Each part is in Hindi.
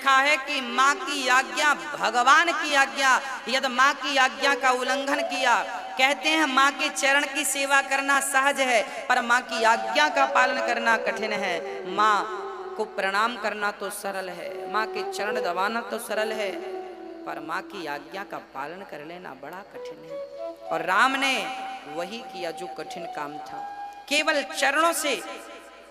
लिखा है कि माँ की आज्ञा भगवान की आज्ञा, यदि माँ की आज्ञा का उल्लंघन किया, कहते हैं माँ के चरण की सेवा करना सहज है पर माँ की आज्ञा का पालन करना कठिन है। माँ को प्रणाम करना तो सरल है, माँ के चरण दबाना तो सरल है, पर माँ की आज्ञा का पालन कर लेना बड़ा कठिन है। और राम ने वही किया जो कठिन काम था। केवल चरणों से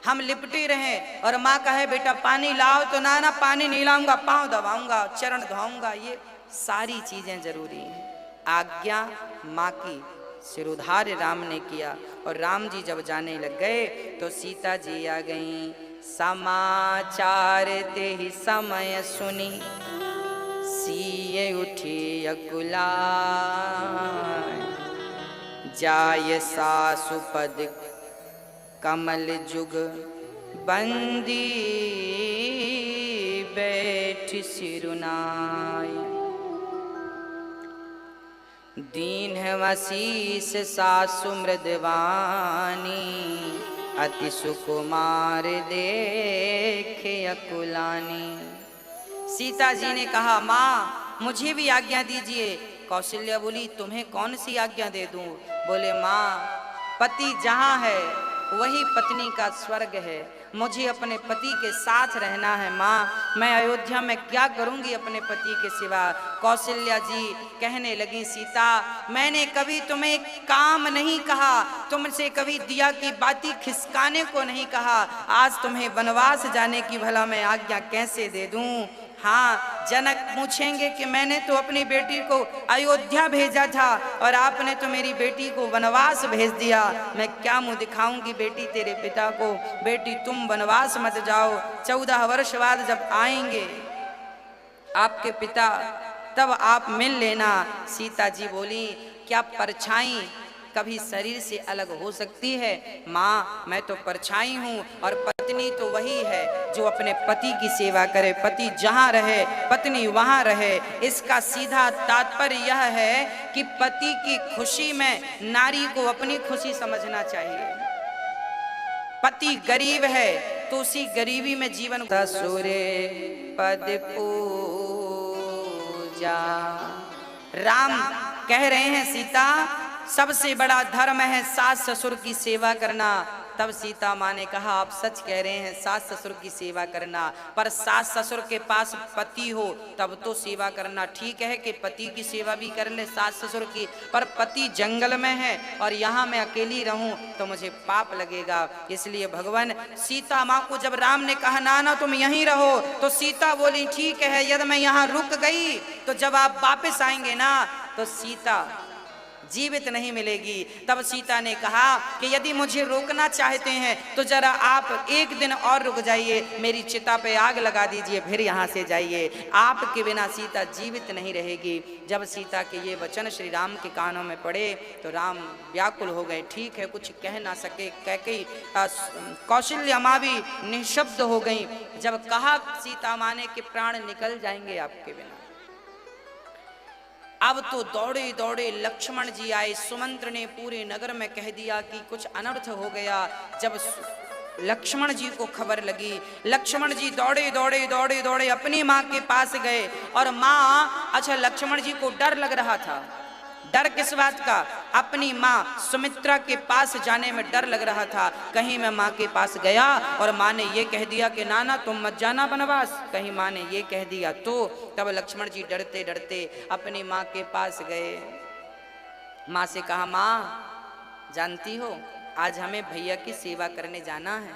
हम लिपटे रहे और माँ कहे बेटा पानी लाओ, तो ना ना पानी नहीं लाऊंगा, पाँव दबाऊंगा, चरण धोऊंगा, ये सारी चीजें जरूरी हैं। आज्ञा माँ की सिरोधार्य राम ने किया। और राम जी जब जाने लग गए तो सीता जी आ गईं। समाचार ते ही समय सुनी, सिए उठी अकुलाय, जाय सासु पद कमल जुग, बंदी बैठ सिरुनाय। दीन वशीष सासु मृदवानी, अति सुकुमार देखे अकुलानी। सीता जी ने कहा माँ मुझे भी आज्ञा दीजिए। कौशल्या बोली तुम्हें कौन सी आज्ञा दे दूं? बोले माँ पति जहाँ है वही पत्नी का स्वर्ग है, मुझे अपने पति के साथ रहना है। माँ मैं अयोध्या में क्या करूंगी अपने पति के सिवा? कौशल्या जी कहने लगी सीता मैंने कभी तुम्हें काम नहीं कहा, तुमसे कभी दिया की बाती खिसकाने को नहीं कहा, आज तुम्हें वनवास जाने की भला मैं आज्ञा कैसे दे दूं? हाँ जनक पूछेंगे कि मैंने तो अपनी बेटी को अयोध्या भेजा था और आपने तो मेरी बेटी को वनवास भेज दिया, मैं क्या मुंह दिखाऊंगी बेटी तेरे पिता को? बेटी तुम वनवास मत जाओ, 14 वर्ष बाद जब आएंगे आपके पिता तब आप मिल लेना। सीता जी बोली क्या परछाई कभी शरीर से अलग हो सकती है? माँ मैं तो परछाई हूँ और पत्नी तो वही है जो अपने पति की सेवा करे। पति जहाँ रहे पत्नी वहाँ रहे। इसका सीधा तात्पर्य यह है कि पति की खुशी में नारी को अपनी खुशी समझना चाहिए। पति गरीब है तो उसी गरीबी में जीवन। ससुरे पद पूजा, राम कह रहे हैं सीता सबसे बड़ा धर्म है सास ससुर की सेवा करना। तब सीता माँ ने कहा आप सच कह रहे हैं सास ससुर की सेवा करना, पर सास ससुर के पास पति हो तब तो सेवा करना ठीक है कि पति की सेवा भी कर ले सास ससुर की, पर पति जंगल में है और यहाँ मैं अकेली रहूं तो मुझे पाप लगेगा। इसलिए भगवान सीता माँ को जब राम ने कहा ना ना तुम यहीं रहो, तो सीता बोली ठीक है यदि मैं यहाँ रुक गई तो जब आप वापस आएंगे ना तो सीता जीवित नहीं मिलेगी। तब सीता ने कहा कि यदि मुझे रोकना चाहते हैं तो जरा आप एक दिन और रुक जाइए, मेरी चिता पे आग लगा दीजिए, फिर यहाँ से जाइए, आपके बिना सीता जीवित नहीं रहेगी। जब सीता के ये वचन श्री राम के कानों में पड़े तो राम व्याकुल हो गए। ठीक है कुछ कह ना सके, कैकेयी कौशल्या माँ भी निशब्द हो गई। जब कहा सीता माँ ने कि प्राण निकल जाएंगे आपके बिना, अब तो दौड़े दौड़े लक्ष्मण जी आए। सुमंत्र ने पूरे नगर में कह दिया कि कुछ अनर्थ हो गया। जब लक्ष्मण जी को खबर लगी, लक्ष्मण जी दौड़े दौड़े दौड़े दौड़े अपनी माँ के पास गए। और माँ अच्छा लक्ष्मण जी को डर लग रहा था। डर किस बात का? अपनी माँ सुमित्रा के पास जाने में डर लग रहा था। कहीं मैं माँ के पास गया और माँ ने ये कह दिया कि नाना तुम मत जाना वनवास, कहीं माँ ने ये कह दिया तो। तब लक्ष्मण जी डरते डरते अपनी माँ के पास गए। माँ से कहा माँ जानती हो आज हमें भैया की सेवा करने जाना है।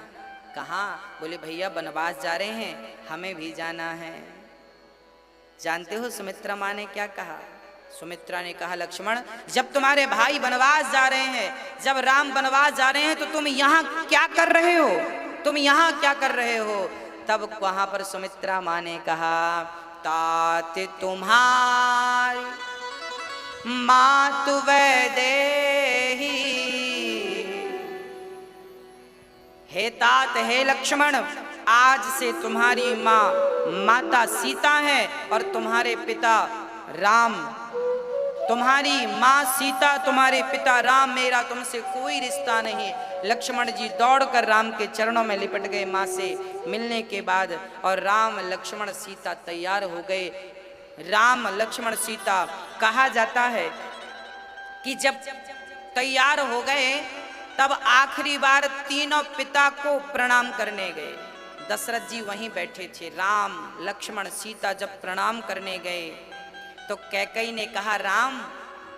कहाँ? बोले भैया वनवास जा रहे हैं, हमें भी जाना है। जानते हो सुमित्रा माँ ने क्या कहा? सुमित्रा ने कहा लक्ष्मण जब तुम्हारे भाई वनवास जा रहे हैं, जब राम वनवास जा रहे हैं तो तुम यहाँ क्या कर रहे हो? तुम यहाँ क्या कर रहे हो? तब वहां पर सुमित्रा माँ ने कहा तात तुम्हारी मातु वैदेही, हे तात हे लक्ष्मण आज से तुम्हारी माँ माता सीता है और तुम्हारे पिता राम तुम्हारी माँ सीता, तुम्हारे पिता राम, मेरा तुमसे कोई रिश्ता नहीं। लक्ष्मण जी दौड़कर राम के चरणों में लिपट गए माँ से मिलने के बाद, और राम लक्ष्मण सीता तैयार हो गए। राम लक्ष्मण सीता कहा जाता है कि जब तैयार हो गए तब आखिरी बार तीनों पिता को प्रणाम करने गए। दशरथ जी वहीं बैठे थे। राम लक्ष्मण सीता जब प्रणाम करने गए तो कैकेयी ने कहा, राम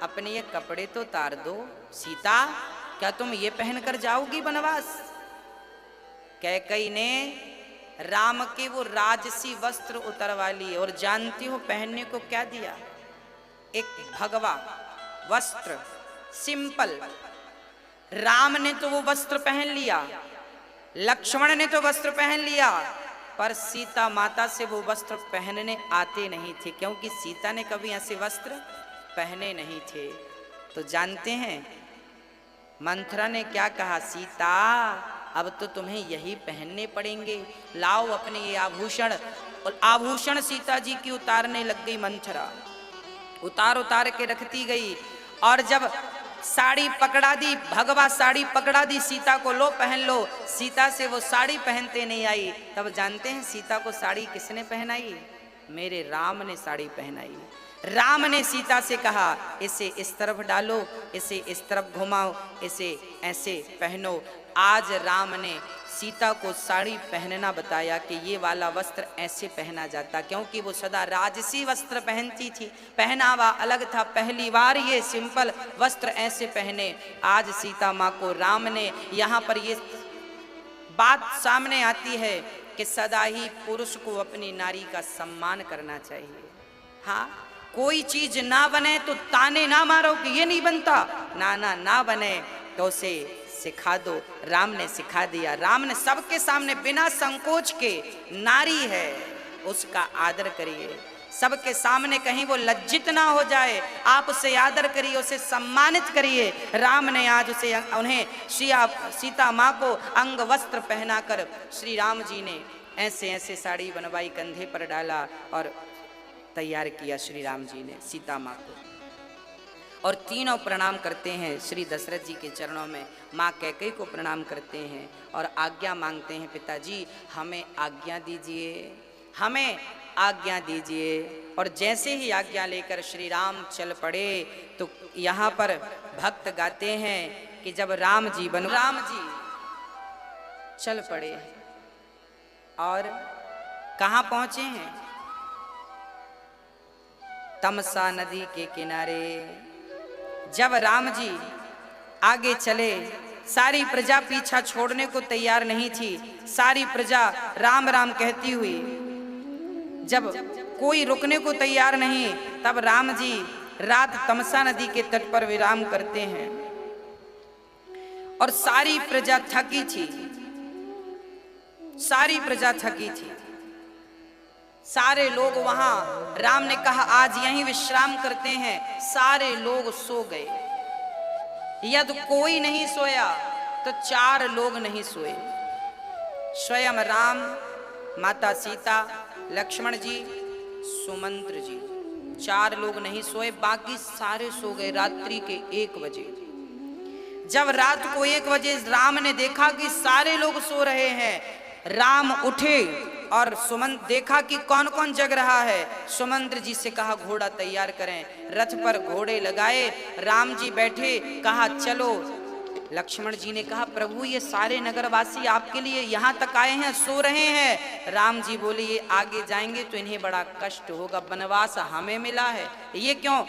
अपने ये कपड़े तो उतार दो। सीता, क्या तुम ये पहनकर जाओगी वनवास? कैकेयी ने राम के वो राजसी वस्त्र उतरवा लिए, और जानती हो पहनने को क्या दिया? एक भगवा वस्त्र, सिंपल। राम ने तो वो वस्त्र पहन लिया, लक्ष्मण ने तो वस्त्र पहन लिया, पर सीता माता से वो वस्त्र पहनने आते नहीं थे, क्योंकि सीता ने कभी ऐसे वस्त्र पहने नहीं थे। तो जानते हैं मंथरा ने क्या कहा? सीता, अब तो तुम्हें यही पहनने पड़ेंगे, लाओ अपने ये आभूषण। और आभूषण सीता जी की उतारने लग गई मंथरा, उतार उतार के रखती गई। और जब साड़ी पकड़ा दी, भगवा साड़ी पकड़ा दी सीता को, लो पहन लो। सीता से वो साड़ी पहनते नहीं आई। तब जानते हैं सीता को साड़ी किसने पहनाई? मेरे राम ने साड़ी पहनाई। राम ने सीता से कहा, इसे इस तरफ डालो, इसे इस तरफ घुमाओ, इसे ऐसे पहनो। आज राम ने सीता को साड़ी पहनना बताया कि ये वाला वस्त्र ऐसे पहना जाता, क्योंकि वो सदा राजसी वस्त्र पहनती थी, पहनावा अलग था। पहली बार ये सिंपल वस्त्र ऐसे पहने। आज सीता माँ को राम ने, यहाँ पर ये बात सामने आती है कि सदा ही पुरुष को अपनी नारी का सम्मान करना चाहिए। हाँ, कोई चीज ना बने तो ताने ना मारो कि ये नहीं बनता, ना बने तो उसे सिखा दो। राम ने सिखा दिया। राम ने सबके सामने बिना संकोच के, नारी है उसका आदर करिए, सबके सामने कहीं वो लज्जित ना हो जाए, आप उसे आदर करिए, उसे सम्मानित करिए। राम ने आज उसे, उन्हें सीता माँ को अंग वस्त्र पहनाकर श्री राम जी ने ऐसे ऐसे साड़ी बनवाई, कंधे पर डाला और तैयार किया श्री राम जी ने सीता माँ को। और तीनों प्रणाम करते हैं श्री दशरथ जी के चरणों में, माँ कैकेयी को प्रणाम करते हैं और आज्ञा मांगते हैं, पिताजी हमें आज्ञा दीजिए, हमें आज्ञा दीजिए। और जैसे ही आज्ञा लेकर श्री राम चल पड़े तो यहाँ पर भक्त गाते हैं कि जब राम जी चल पड़े और कहाँ पहुँचे हैं? तमसा नदी के किनारे। जब राम जी आगे चले, सारी प्रजा पीछा छोड़ने को तैयार नहीं थी। सारी प्रजा राम राम कहती हुई, जब कोई रुकने को तैयार नहीं, तब राम जी रात तमसा नदी के तट पर विराम करते हैं। और सारी प्रजा थकी थी, सारी प्रजा थकी थी। सारे लोग वहां, राम ने कहा आज यहीं विश्राम करते हैं। सारे लोग सो गए। यदि कोई नहीं सोया तो 4 लोग नहीं सोए। स्वयं राम, माता सीता, लक्ष्मण जी, सुमंत्र जी, 4 लोग नहीं सोए, बाकी सारे सो गए रात्रि के 1 बजे। जब रात को 1 बजे राम ने देखा कि सारे लोग सो रहे हैं, राम उठे और सुमंत्र देखा कि कौन कौन जग रहा है। सुमंत्र जी से कहा घोड़ा तैयार करें। रथ पर घोड़े लगाए, राम जी बैठे, कहा चलो। लक्ष्मण जी ने कहा प्रभु ये सारे नगरवासी आपके लिए यहाँ तक आए हैं, सो रहे हैं। राम जी बोले ये आगे जाएंगे तो इन्हें बड़ा कष्ट होगा, वनवास हमें मिला है, ये क्यों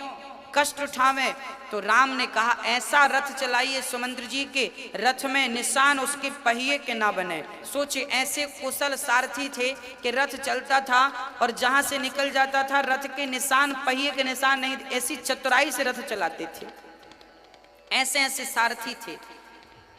कष्ट उठावें। तो राम ने कहा ऐसा रथ चलाइए सुमंत्र जी के रथ में निशान उसके पहिए के ना बने। सोचे ऐसे कुशल सारथी थे कि रथ चलता था और जहां से निकल जाता था रथ के निशान, पहिए के निशान नहीं, ऐसी चतुराई से रथ चलाते थे। ऐसे ऐसे सारथी थे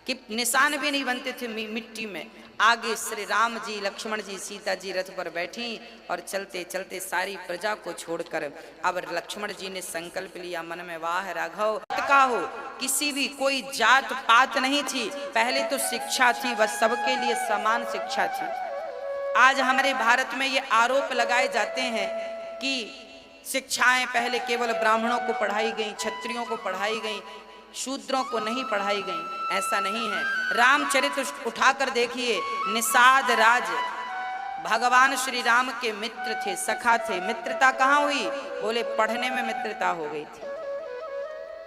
कि निशान भी नहीं बनते थे मिट्टी में। आगे श्री राम जी, लक्ष्मण जी, सीता जी रथ पर बैठी और चलते चलते सारी प्रजा को छोड़कर अब लक्ष्मण जी ने संकल्प लिया मन में, वाह राघव का हो, किसी भी कोई जात पात नहीं थी। पहले तो शिक्षा थी, बस सबके लिए समान शिक्षा थी। आज हमारे भारत में ये आरोप लगाए जाते हैं कि शिक्षाएं पहले केवल ब्राह्मणों को पढ़ाई गई, क्षत्रियों को पढ़ाई गई, शूद्रों को नहीं पढ़ाई गई। ऐसा नहीं है। रामचरित्र उठाकर देखिए, निषाद राज भगवान श्री राम के मित्र थे, सखा थे। मित्रता कहाँ हुई? बोले पढ़ने में मित्रता हो गई थी।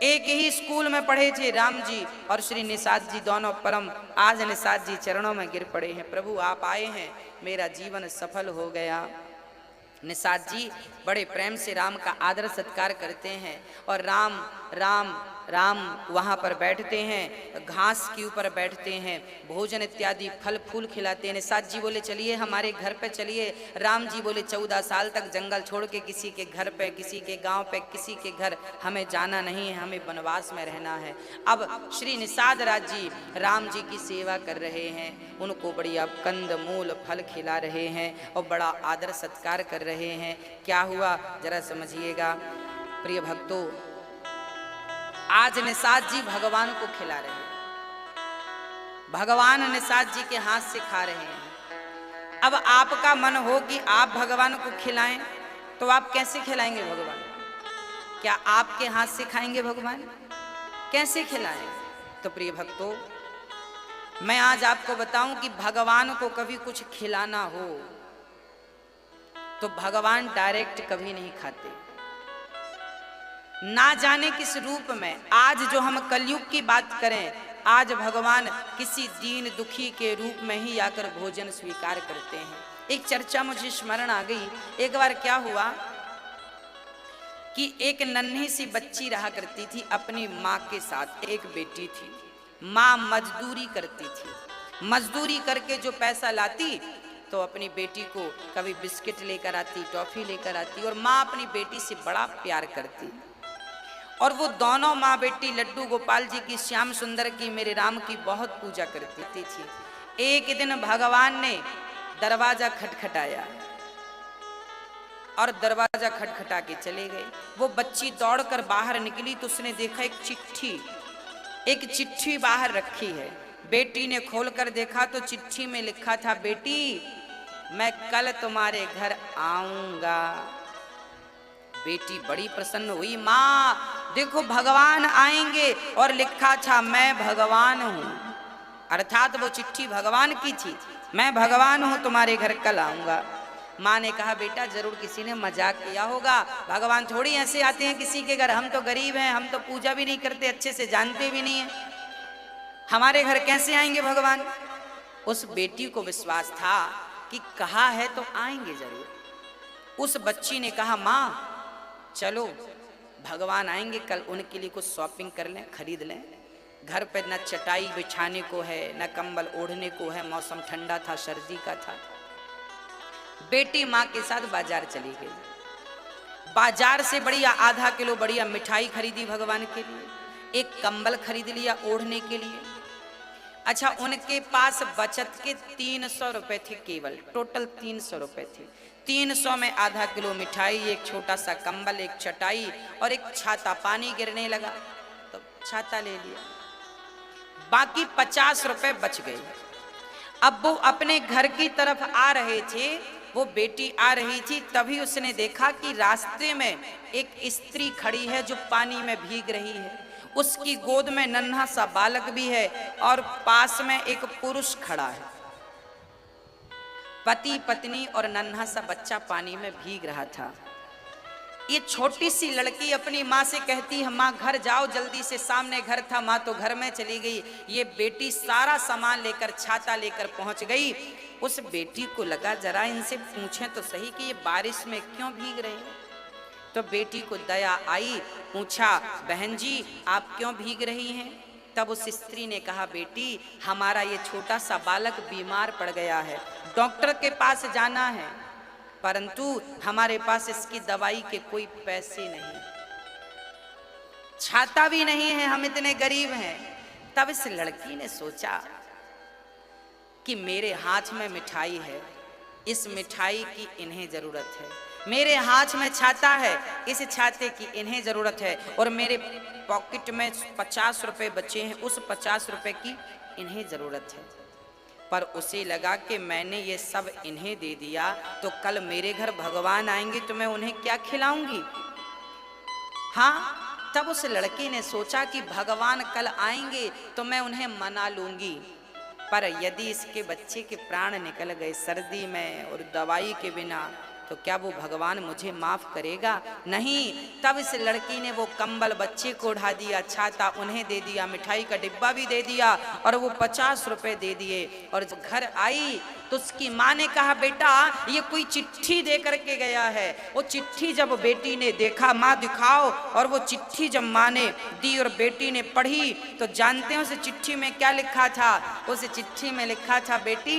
एक ही स्कूल में पढ़े थे राम जी और श्री निषाद जी दोनों परम। आज निषाद जी चरणों में गिर पड़े हैं, प्रभु आप आए हैं, मेरा जीवन सफल हो गया। निषाद जी बड़े प्रेम से राम का आदर सत्कार करते हैं और राम राम राम वहाँ पर बैठते हैं, घास के ऊपर बैठते हैं, भोजन इत्यादि फल फूल खिलाते हैं। निषाद जी बोले चलिए हमारे घर पे चलिए। राम जी बोले 14 साल तक जंगल छोड़ के किसी के घर पे, किसी के गांव पे, किसी के घर हमें जाना नहीं है, हमें वनवास में रहना है। अब श्री निषाद राज जी राम जी की सेवा कर रहे हैं, उनको बढ़िया कंद मूल फल खिला रहे हैं और बड़ा आदर सत्कार कर रहे हैं। क्या हुआ जरा समझिएगा प्रिय भक्तों, आज निषाद जी भगवान को खिला रहे हैं, भगवान निषाद जी के हाथ से खा रहे हैं। अब आपका मन हो कि आप भगवान को खिलाएं, तो आप कैसे खिलाएंगे भगवान? क्या आपके हाथ से खाएंगे भगवान? कैसे खिलाएं? तो प्रिय भक्तों, मैं आज आपको बताऊं कि भगवान को कभी कुछ खिलाना हो तो भगवान डायरेक्ट कभी नहीं खाते, ना जाने किस रूप में। आज जो हम कलयुग की बात करें, आज भगवान किसी दीन दुखी के रूप में ही आकर भोजन स्वीकार करते हैं। एक चर्चा मुझे स्मरण आ गई। एक बार क्या हुआ कि एक नन्ही सी बच्ची रहा करती थी अपनी माँ के साथ, एक बेटी थी। माँ मजदूरी करती थी, मजदूरी करके जो पैसा लाती तो अपनी बेटी को कभी बिस्किट लेकर आती, टॉफी लेकर आती, और माँ अपनी बेटी से बड़ा प्यार करती। और वो दोनों माँ बेटी लड्डू गोपाल जी की, श्याम सुंदर की, मेरे राम की बहुत पूजा करती थी। एक दिन भगवान ने दरवाजा खटखटाया और दरवाजा खटखटा के चले गए। वो बच्ची दौड़कर बाहर निकली तो उसने देखा एक चिट्ठी बाहर रखी है। बेटी ने खोलकर देखा तो चिट्ठी में लिखा था, बेटी मैं कल तुम्हारे घर आऊंगा। बेटी बड़ी प्रसन्न हुई, माँ देखो भगवान आएंगे, और लिखा था मैं भगवान हूं। अर्थात वो चिट्ठी भगवान की थी, मैं भगवान हूं, तुम्हारे घर कल आऊंगा। माँ ने कहा बेटा जरूर किसी ने मजाक किया होगा, भगवान थोड़ी ऐसे आते हैं किसी के घर, हम तो गरीब हैं, हम तो पूजा भी नहीं करते, अच्छे से जानते भी नहीं है, हमारे घर कैसे आएंगे भगवान। उस बेटी को विश्वास था कि कहा है तो आएंगे जरूर। उस बच्ची ने कहा माँ चलो भगवान आएंगे कल, उनके लिए कुछ शॉपिंग कर लें, खरीद लें। घर पे न चटाई बिछाने को है, न कंबल ओढ़ने को है, मौसम ठंडा था, सर्दी का था। बेटी माँ के साथ बाजार चली गई। बाजार से बढ़िया आधा किलो बढ़िया मिठाई खरीदी भगवान के लिए, एक कंबल खरीद लिया ओढ़ने के लिए। अच्छा, उनके पास बचत के 300 रुपए थे, केवल टोटल 300 रुपए थे। 300 में आधा किलो मिठाई, एक छोटा सा कंबल, एक चटाई और एक छाता। पानी गिरने लगा तो छाता ले लिया, बाकी 50 रुपए बच गए। अब वो अपने घर की तरफ आ रहे थे, वो बेटी आ रही थी, तभी उसने देखा कि रास्ते में एक स्त्री खड़ी है जो पानी में भीग रही है। उसकी गोद में नन्हा सा बालक भी है और पास में एक पुरुष खड़ा है। पति पत्नी और नन्हा सा बच्चा पानी में भीग रहा था। ये छोटी सी लड़की अपनी माँ से कहती है, माँ घर जाओ जल्दी से, सामने घर था। माँ तो घर में चली गई। ये बेटी सारा सामान लेकर, छाता लेकर पहुंच गई। उस बेटी को लगा जरा इनसे पूछें तो सही कि ये बारिश में क्यों भीग रहे हैं। तो बेटी को दया आई, पूछा बहन जी आप क्यों भीग रही हैं। तब उस स्त्री ने कहा, बेटी हमारा ये छोटा सा बालक बीमार पड़ गया है, डॉक्टर के पास जाना है, परंतु हमारे पास इसकी दवाई के कोई पैसे नहीं, छाता भी नहीं है, हम इतने गरीब हैं। तब इस लड़की ने सोचा कि मेरे हाथ में मिठाई है, इस मिठाई की इन्हें जरूरत है, मेरे हाथ में छाता है, इस छाते की इन्हें जरूरत है, और मेरे पॉकेट में 50 रुपए बचे हैं, उस 50 रुपए की इन्हें जरूरत है। पर उसे लगा कि मैंने ये सब इन्हें दे दिया तो कल मेरे घर भगवान आएंगे तो मैं उन्हें क्या खिलाऊंगी। हाँ, तब उस लड़की ने सोचा कि भगवान कल आएंगे तो मैं उन्हें मना लूंगी, पर यदि इसके बच्चे के प्राण निकल गए सर्दी में और दवाई के बिना तो क्या वो भगवान मुझे माफ करेगा? नहीं। तब इस लड़की ने वो कंबल बच्चे को उड़ा दिया, छाता उन्हें दे दिया, मिठाई का डिब्बा भी दे दिया और वो 50 रुपए दे दिए। और जब घर आई तो उसकी माँ ने कहा, बेटा ये कोई चिट्ठी दे करके गया है। वो चिट्ठी जब बेटी ने देखा, माँ दिखाओ, और वो चिट्ठी जब माँ ने दी और बेटी ने पढ़ी तो जानते हैं उस चिट्ठी में क्या लिखा था? उस चिट्ठी में लिखा था, बेटी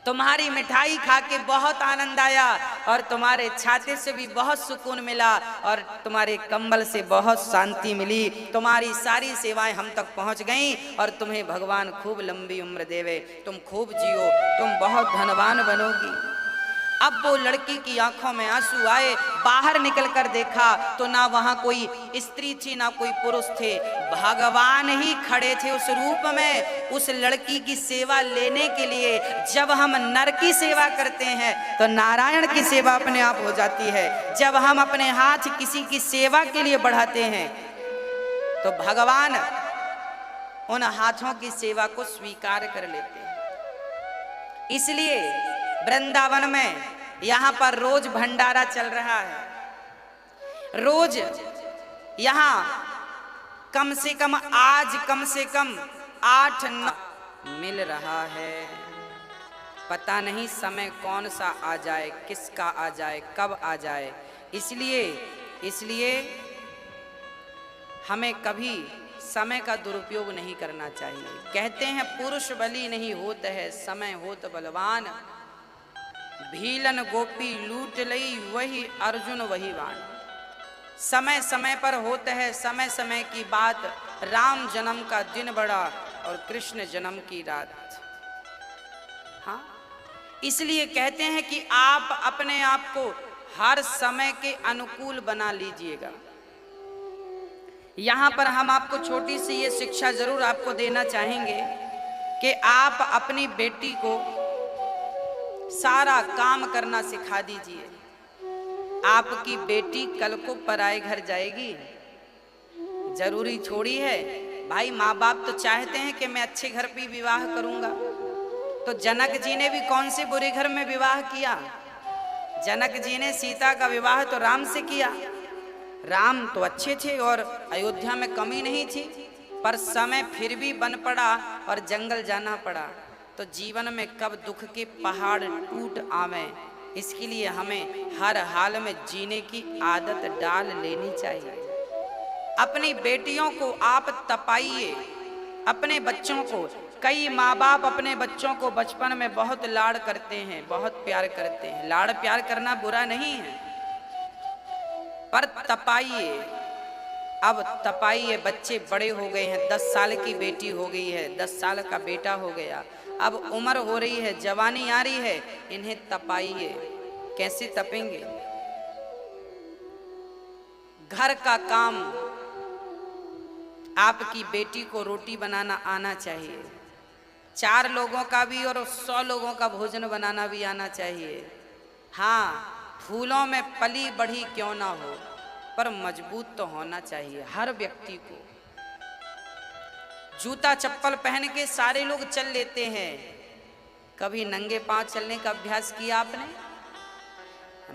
तुम्हारी मिठाई खा के बहुत आनंद आया और तुम्हारे छाते से भी बहुत सुकून मिला और तुम्हारे कंबल से बहुत शांति मिली। तुम्हारी सारी सेवाएं हम तक पहुंच गईं और तुम्हें भगवान खूब लंबी उम्र देवे, तुम खूब जियो, तुम बहुत धनवान बनोगी। अब वो लड़की की आंखों में आंसू आए, बाहर निकलकर देखा तो ना वहां कोई स्त्री थी ना कोई पुरुष थे, भगवान ही खड़े थे उस रूप में उस लड़की की सेवा लेने के लिए। जब हम नर की सेवा करते हैं तो नारायण की सेवा अपने आप हो जाती है। जब हम अपने हाथ किसी की सेवा के लिए बढ़ाते हैं तो भगवान उन हाथों की सेवा को स्वीकार कर लेते हैं। इसलिए वृंदावन में यहाँ पर रोज भंडारा चल रहा है। रोज यहाँ कम से कम आज कम से कम 8-9 मिल रहा है। पता नहीं समय कौन सा आ जाए, किसका आ जाए, कब आ जाए। इसलिए हमें कभी समय का दुरुपयोग नहीं करना चाहिए। कहते हैं पुरुष बली नहीं होत है, समय होत बलवान। भीलन गोपी लूट लई वही अर्जुन वही वाण। समय समय पर होता है, समय समय की बात। राम जन्म का दिन बड़ा और कृष्ण जन्म की रात। हाँ, इसलिए कहते हैं कि आप अपने आप को हर समय के अनुकूल बना लीजिएगा। यहाँ पर हम आपको छोटी सी ये शिक्षा जरूर आपको देना चाहेंगे कि आप अपनी बेटी को सारा काम करना सिखा दीजिए। आपकी बेटी कल को पराए घर जाएगी, जरूरी थोड़ी है भाई। माँ बाप तो चाहते हैं कि मैं अच्छे घर पे विवाह करूंगा। तो जनक जी ने भी कौन से बुरे घर में विवाह किया? जनक जी ने सीता का विवाह तो राम से किया। राम तो अच्छे थे और अयोध्या में कमी नहीं थी, पर समय फिर भी बन पड़ा और जंगल जाना पड़ा। तो जीवन में कब दुख के पहाड़ टूट आवे, इसके लिए हमें हर हाल में जीने की आदत डाल लेनी चाहिए। अपनी बेटियों को आप तपाइए, अपने बच्चों को। कई माँ बाप अपने बच्चों को बचपन में बहुत लाड़ करते हैं, बहुत प्यार करते हैं। लाड़ प्यार करना बुरा नहीं है, पर तपाइए। अब तपाइए, बच्चे बड़े हो गए हैं, 10 साल की बेटी हो गई है, 10 साल का बेटा हो गया, अब उम्र हो रही है, जवानी आ रही है, इन्हें तपाइए। कैसे तपेंगे? घर का काम, आपकी बेटी को रोटी बनाना आना चाहिए, 4 लोगों का भी और 100 लोगों का भोजन बनाना भी आना चाहिए। हाँ, फूलों में पली बढ़ी क्यों ना हो, पर मजबूत तो होना चाहिए हर व्यक्ति को। जूता चप्पल पहन के सारे लोग चल लेते हैं, कभी नंगे पांव चलने का अभ्यास किया आपने?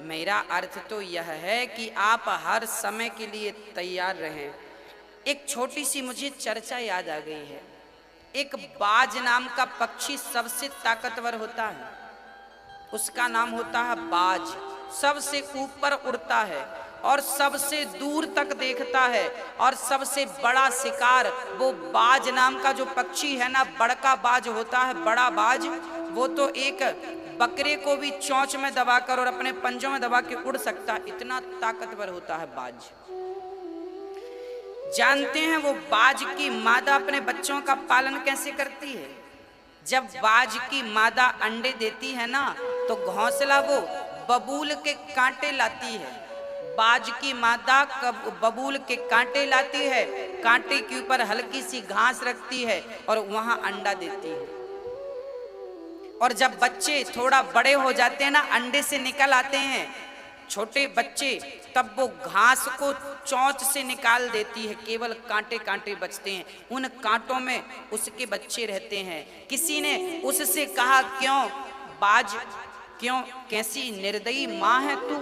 मेरा अर्थ तो यह है कि आप हर समय के लिए तैयार रहें। एक छोटी सी मुझे चर्चा याद आ गई है। एक बाज नाम का पक्षी सबसे ताकतवर होता है, उसका नाम होता है बाज। सबसे ऊपर उड़ता है और सबसे दूर तक देखता है और सबसे बड़ा शिकार वो बाज नाम का जो पक्षी है ना, बड़का बाज होता है, बड़ा बाज। वो तो एक बकरे को भी चोंच में दबाकर और अपने पंजों में दबा के उड़ सकता है, इतना ताकतवर होता है बाज। जानते हैं वो बाज की मादा अपने बच्चों का पालन कैसे करती है? जब बाज की मादा अंडे देती है ना, तो घोंसला वो बबूल के कांटे लाती है। बाज की मादा बबूल के कांटे लाती है, कांटे के ऊपर हल्की सी घास रखती है और वहां अंडा देती है। और जब बच्चे थोड़ा बड़े हो जाते हैं ना, अंडे से निकल आते हैं छोटे बच्चे, तब वो घास को चोंच से निकाल देती है, केवल कांटे कांटे बचते हैं, उन कांटों में उसके बच्चे रहते हैं। किसी ने उससे कहा, क्यों बाज, क्यों, कैसी निर्दयी माँ है तू,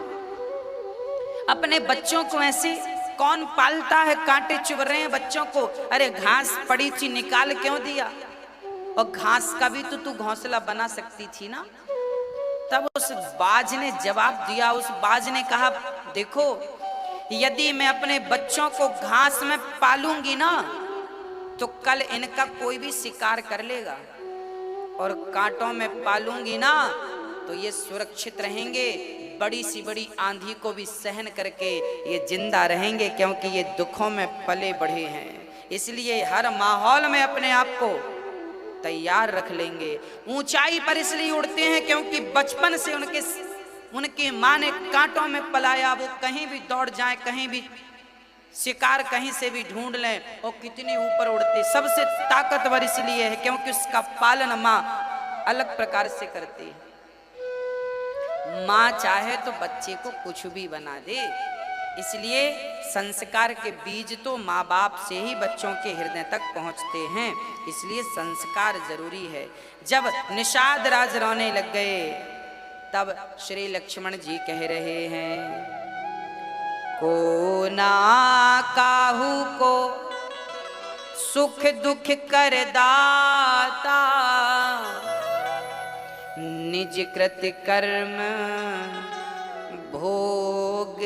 अपने बच्चों को ऐसे कौन पालता है, कांटे चुभ रहे हैं बच्चों को, अरे घास पड़ी थी निकाल क्यों दिया, और घास का भी तो तू घोंसला बना सकती थी ना। तब उस बाज ने जवाब दिया, उस बाज ने कहा, देखो यदि मैं अपने बच्चों को घास में पालूंगी ना, तो कल इनका कोई भी शिकार कर लेगा, और कांटों में पालूंगी ना तो ये सुरक्षित रहेंगे, बड़ी सी बड़ी आंधी को भी सहन करके ये जिंदा रहेंगे, क्योंकि ये दुखों में पले बढ़े हैं। इसलिए हर माहौल में अपने आप को तैयार रख लेंगे। ऊंचाई पर इसलिए उड़ते हैं क्योंकि बचपन से उनकी माँ ने कांटों में पलाया, वो कहीं भी दौड़ जाए, कहीं भी शिकार कहीं से भी ढूंढ लें, और कितनी ऊपर उड़ते, सबसे ताकतवर इसलिए है क्योंकि उसका पालन माँ अलग प्रकार से करती है। माँ चाहे तो बच्चे को कुछ भी बना दे, इसलिए संस्कार के बीज तो माँ बाप से ही बच्चों के हृदय तक पहुँचते हैं, इसलिए संस्कार जरूरी है। जब निषाद राज रोने लग गए, तब श्री लक्ष्मण जी कह रहे हैं, को ना काहू को सुख दुख कर दाता, निज कृत कर्म भोग